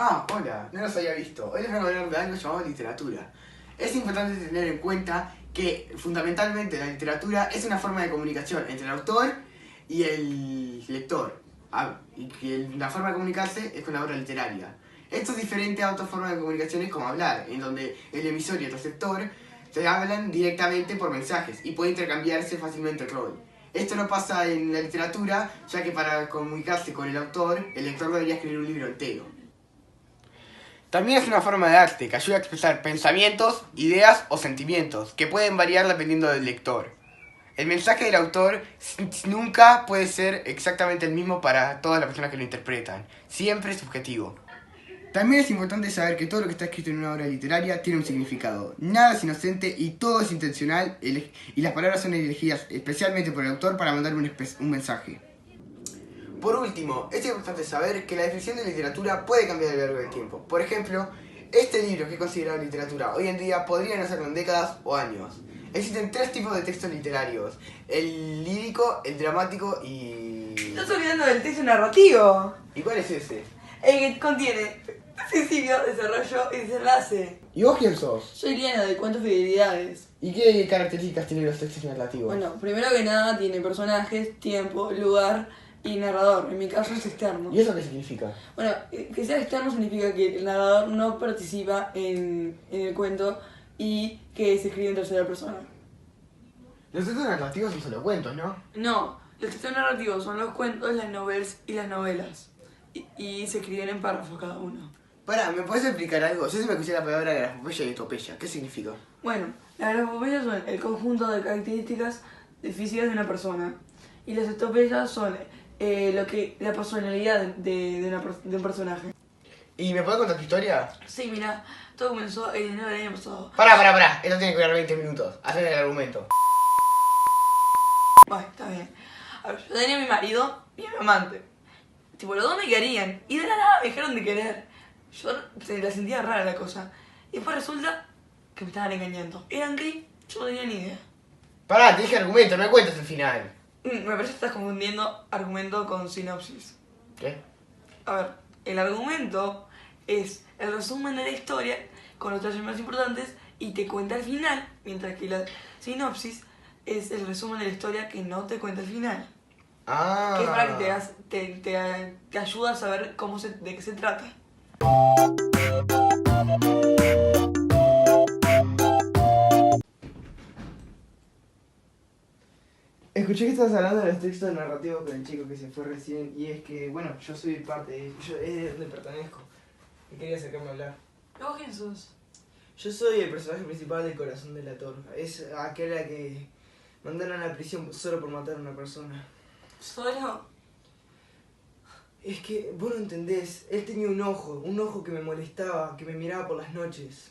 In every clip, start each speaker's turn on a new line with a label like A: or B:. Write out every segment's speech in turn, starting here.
A: Ah, hola, no los había visto. Hoy les vengo a hablar de algo llamado literatura. Es importante tener en cuenta que fundamentalmente la literatura es una forma de comunicación entre el autor y el lector. Y que la forma de comunicarse es con la obra literaria. Esto es diferente a otras formas de comunicaciones como hablar, en donde el emisor y el receptor se hablan directamente por mensajes y puede intercambiarse fácilmente el rol. Esto no pasa en la literatura, ya que para comunicarse con el autor, el lector debería escribir un libro entero. También es una forma de arte que ayuda a expresar pensamientos, ideas o sentimientos, que pueden variar dependiendo del lector. El mensaje del autor nunca puede ser exactamente el mismo para todas las personas que lo interpretan, siempre es subjetivo. También es importante saber que todo lo que está escrito en una obra literaria tiene un significado. Nada es inocente y todo es intencional, y las palabras son elegidas especialmente por el autor para mandar un mensaje. Por último, es importante saber que la definición de literatura puede cambiar a lo largo del tiempo. Por ejemplo, este libro que es considerado literatura hoy en día podría no serlo en décadas o años. Existen tres tipos de textos literarios: el lírico, el dramático y...
B: Estás olvidando del texto narrativo.
A: ¿Y cuál es ese?
B: El que contiene principio, desarrollo y desenlace.
A: ¿Y vos quién sos?
B: Soy Liana de Cuentos Fidelidades.
A: ¿Y qué características tienen los textos narrativos?
B: Bueno, primero que nada tiene personajes, tiempo, lugar y narrador. En mi caso es externo.
A: ¿Y eso qué significa?
B: Bueno, que sea externo significa que el narrador no participa en el cuento y que se escribe en tercera persona.
A: Los textos narrativos son solo cuentos, ¿no?
B: No, los textos narrativos son los cuentos, las novelas y las novelas. Y se escriben en párrafos cada uno.
A: Pará, ¿me podés explicar algo? Yo siempre escuché la palabra grafopeya y estopeya. ¿Qué significa?
B: Bueno, las grafopeyas son el conjunto de características físicas de una persona. Y las estopeyas son la personalidad de un personaje.
A: ¿Y me podés contar tu historia?
B: Sí, mira, todo comenzó el enero del año pasado.
A: Pará. Esto tiene que durar 20 minutos. Hacen el argumento.
B: Bueno, está bien. A ver, yo tenía a mi marido y a mi amante. Tipo, los dos me querían. Y de la nada me dejaron de querer. Yo la sentía rara la cosa. Y después resulta que me estaban engañando. ¿Eran gay? Yo no tenía ni idea.
A: Pará, te dije argumento, no me cuentes el final.
B: Me parece que estás confundiendo argumento con sinopsis.
A: ¿Qué?
B: A ver, el argumento es el resumen de la historia con los detalles más importantes y te cuenta el final, mientras que la sinopsis es el resumen de la historia que no te cuenta el final.
A: Ah.
B: Que es para que te ayuda a saber de qué se trata.
A: Escuché que estabas hablando de los textos narrativos con el chico que se fue recién. Y es que, bueno, yo soy parte es de donde pertenezco. Y quería acercarme a hablar.
B: ¿Vos quién sos?
A: Yo soy el personaje principal del Corazón de la Torre. Es aquella que mandaron a la prisión solo por matar a una persona.
B: ¿Solo?
A: Es que vos no entendés, él tenía un ojo que me molestaba, que me miraba por las noches.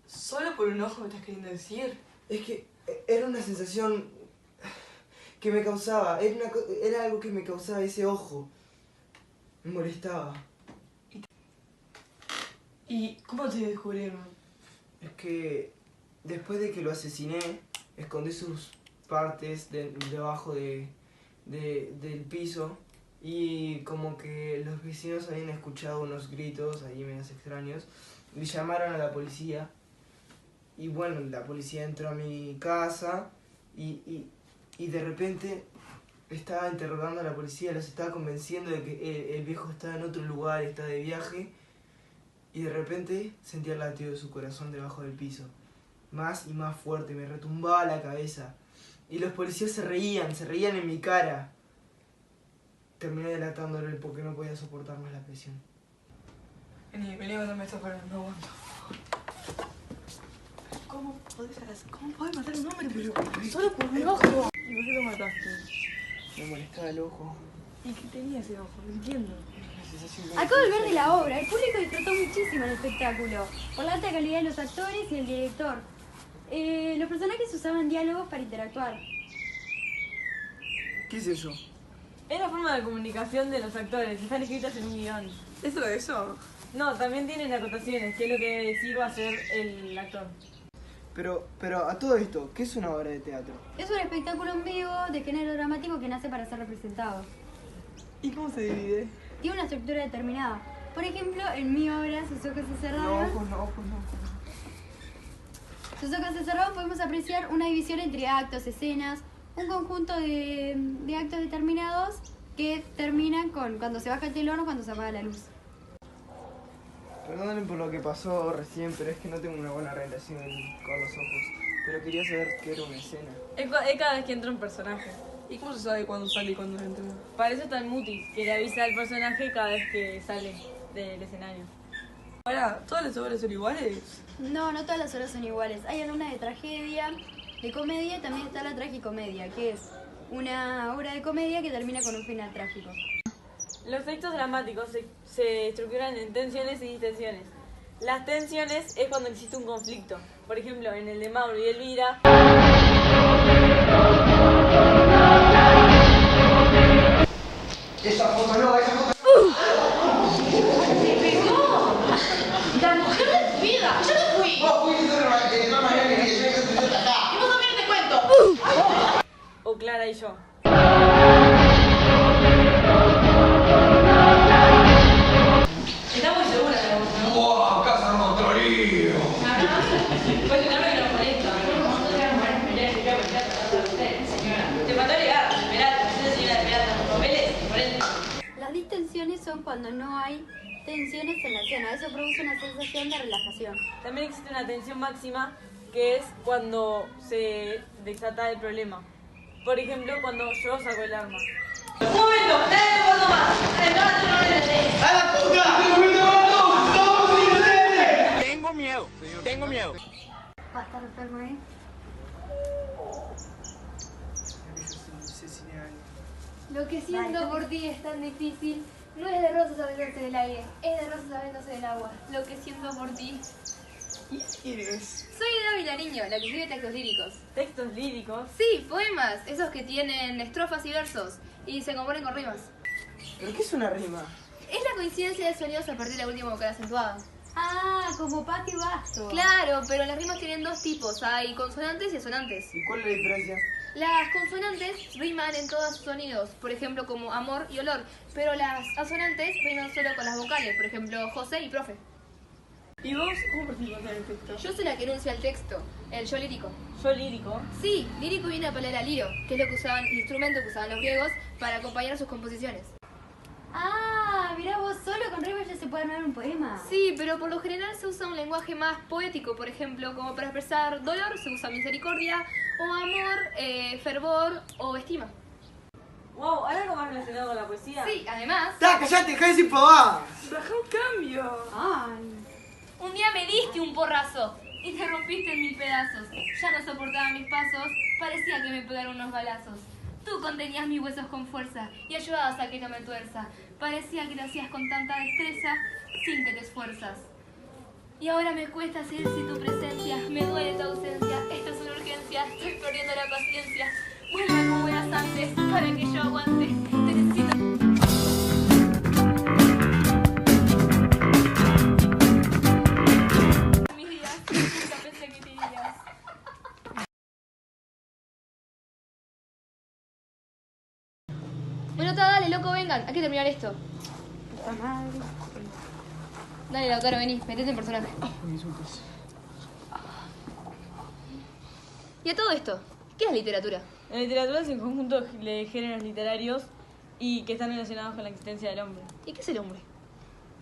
B: ¿Solo por un ojo me estás queriendo decir?
A: Es que era una sensación que me causaba, era algo que me causaba ese ojo. Me molestaba.
B: ¿Y cómo te descubrieron?
A: Es que después de que lo asesiné, escondí sus partes debajo del piso. Y como que los vecinos habían escuchado unos gritos ahí medio extraños y llamaron a la policía. Y bueno, la policía entró a mi casa y de repente estaba interrogando a la policía, los estaba convenciendo de que el viejo estaba en otro lugar, estaba de viaje. Y de repente sentía el latido de su corazón debajo del piso. Más y más fuerte, me retumbaba la cabeza. Y los policías se reían en mi cara. Terminé delatándole porque no podía soportar más la presión.
B: Vení a contarme esto, pero no aguanto. ¿Cómo podés matar a un hombre, pero solo por un ojo? ¿Y por qué lo mataste?
A: Me molestaba el ojo.
B: ¿Y qué tenía ese ojo? No entiendo.
C: Acabo de ver de la obra. El público disfrutó muchísimo el espectáculo, por la alta calidad de los actores y el director. Los personajes usaban diálogos para interactuar.
A: ¿Qué es eso?
D: Es la forma de comunicación de los actores, están escritas en un guión.
B: ¿Eso?
D: No, también tienen acotaciones, que es lo que debe decir va a ser el actor.
A: Pero a todo esto, ¿qué es una obra de teatro?
C: Es un espectáculo en vivo de género dramático que nace para ser representado.
B: ¿Y cómo se divide?
C: Tiene una estructura determinada. Por ejemplo, en mi obra, Sus ojos se cerraron. Sus ojos se cerraron, podemos apreciar una división entre actos, escenas, un conjunto de actos determinados que terminan con cuando se baja el telón o cuando se apaga la luz.
E: Perdonen por lo que pasó recién, pero es que no tengo una buena relación con los ojos. Pero quería saber qué era una escena.
D: Es cada vez que entra un personaje.
B: ¿Y cómo se sabe cuándo sale y cuándo entra?
D: Para eso está el mutis, que le avisa al personaje cada vez que sale del escenario.
B: Ahora, ¿todas las obras son iguales?
C: No, no todas las obras son iguales. Hay algunas de tragedia, de comedia y también está la tragicomedia, que es una obra de comedia que termina con un final trágico.
D: Los textos dramáticos se estructuran en tensiones y distensiones. Las tensiones es cuando existe un conflicto. Por ejemplo, en el de Mauro y Elvira.
A: Esa foto no, esa foto.
F: ¡La mujer de tu vida! ¡Yo no fui!
A: Vos fuiste de todas maneras que yo estoy acá.
F: ¡Y vos también te cuento!
D: O Clara y yo.
F: Está muy segura de la voz, ¿no?
A: ¡Wow! ¡Casa Montorío!
F: Pues un hombre que nos molesta. Te mandó a llegar, esperate, no sé señora de pirata, los papeles, por él.
C: Las distensiones son cuando no hay tensiones en la escena. Eso produce una sensación de relajación.
D: También existe una tensión máxima, que es cuando se desata el problema. Por ejemplo, cuando yo saco el arma.
F: ¡Un momento! ¡Nadie me puedo más! ¡Entonces no le des!
A: ¡A la puta! ¡Estamos sin tele!
G: Tengo miedo.
C: Va a estar enfermo, ¿eh? Lo que siento por ti es tan difícil. No es de rosas abriéndose del aire, es de rosas abriéndose del agua. Lo que siento por ti.
B: ¿Quién eres?
H: Soy Ida Vilariño, la que escribe textos líricos.
D: Textos líricos.
H: Sí, poemas, esos que tienen estrofas y versos y se componen con rimas.
E: ¿Pero qué es una rima?
H: Es la coincidencia de sonidos a partir de la última vocal acentuada.
C: Ah, como patio basto.
H: Claro, pero las rimas tienen dos tipos, hay consonantes y asonantes.
E: ¿Y cuál es la diferencia?
H: Las consonantes riman en todos sus sonidos, por ejemplo como amor y olor, pero las asonantes riman solo con las vocales, por ejemplo José y profe.
B: ¿Y vos cómo participas en el texto?
H: Yo soy la que enuncia el texto, el yo lírico.
D: Yo lírico.
H: Sí, lírico viene a palabra liro, que es lo que usaban, el instrumento que usaban los griegos para acompañar sus composiciones.
C: Ah, mirá vos, solo con rimas ya se puede armar un poema.
H: Sí, pero por lo general se usa un lenguaje más poético, por ejemplo, como para expresar dolor se usa misericordia, o amor, fervor o estima.
D: Wow, ¿hay algo más relacionado con la poesía?
H: Sí, además,
A: ¡Ta, callate! ¡Dejá de decir pavadas!
B: ¡Baja un cambio!
C: Ay.
H: un día me diste un porrazo y te rompiste en mil pedazos. Ya no soportaba mis pasos, parecía que me pegaron unos balazos. Tú contenías mis huesos con fuerza y ayudabas a que no me tuerza. Parecía que lo hacías con tanta destreza sin que te esfuerzas. Y ahora me cuesta seguir sin tu presencia, me duele tu ausencia, esto es una urgencia, estoy perdiendo la paciencia. Vuelve como eras antes, para que yo aguante, te necesito. Mis días, nunca pensé que te irías. Bueno, dale, loco, vengan, hay que terminar esto. Dale, Lautaro, vení, metete en personaje. Y a todo esto, ¿qué es literatura?
D: La literatura es un conjunto de géneros literarios y que están relacionados con la existencia del hombre.
H: ¿Y qué es el hombre?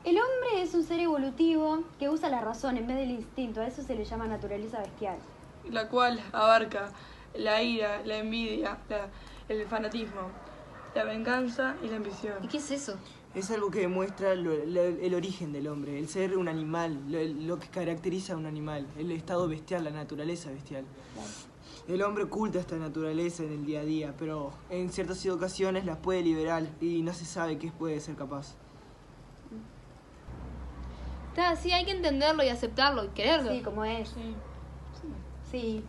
C: El hombre es un ser evolutivo que usa la razón en vez del instinto. A eso se le llama naturaleza bestial.
B: La cual abarca la ira, la envidia, el fanatismo, la venganza y la ambición.
H: ¿Y qué es eso?
E: Es algo que demuestra el origen del hombre, el ser un animal, lo que caracteriza a un animal, el estado bestial, la naturaleza bestial. El hombre oculta esta naturaleza en el día a día, pero en ciertas ocasiones las puede liberar y no se sabe qué puede ser capaz.
H: Sí, hay que entenderlo y aceptarlo y quererlo.
C: Sí, como es.
D: Sí.
C: Sí.